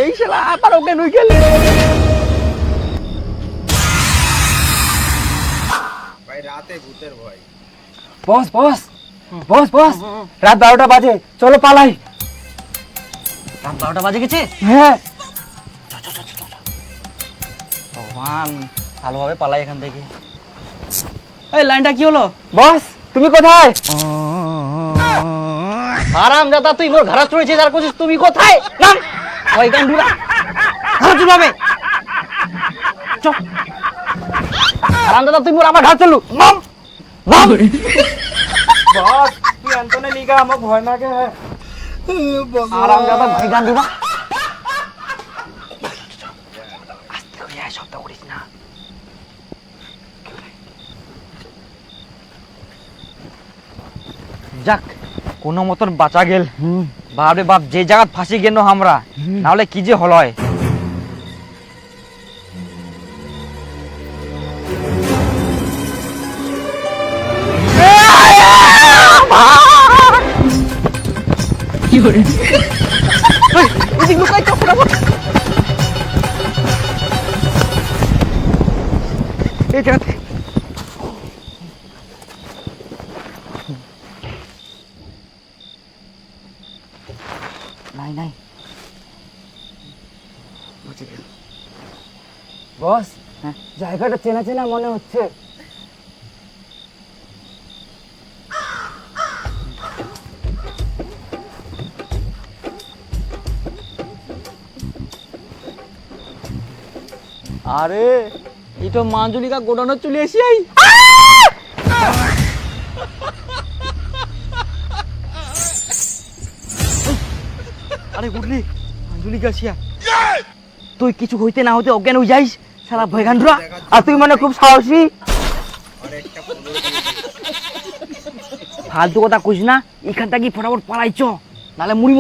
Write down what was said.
এই শালা আবার ওকে নুই গেলে ভাই রাতে ভূতের ভয়। বস বস বস বস রাত 12টা বাজে, চলো পালাই। রাত 12টা বাজে গেছে? হ্যাঁ ভগবান, ভালোভাবে পালাই এখান থেকে। এই লাইনটা কি হলো? বস তুমি কোথায়? আরাম দাদা, তুই মোর ঘাড়া চড়েছিস আর করছিস তুমি কোথায়? নাম ওই গান্ডুরা ঘাড়া চড়াবে। চল আরাম দাদা, তুই মোর আমার ঘাড়া চললু। নাম নাম। বস তুই আন্তনে লিগা আমাক ভয় লাগে। আরাম দাদা ভাই গান্ডুরা। আস্তে করে আয়, শব্দ করিস না। যাক, কোনো মতন বাঁচা গেল। বাপরে বাপ, যে জায়গা ফাঁসি গেল আমরা, নাহলে কি যে হল হয়। এই জায়গাতে নাই নাই। বস জায়গাটা চেনা চেনা মনে হচ্ছে। আরে এই তো মাঞ্জলিকা গোডাউনে চলে এসি আই। আরে গুডলি, মাঞ্জলিকা আসিয়া। তুই কিছু হইতে না হইতে অজ্ঞান হয়ে যাইস শালা ভয়গান্ডরা। আর তুই মানে খুব সাহসী। ফালতু কথা কইস না, এখানটা কি ফটাফট পালাইছ, নালে মুড়িম।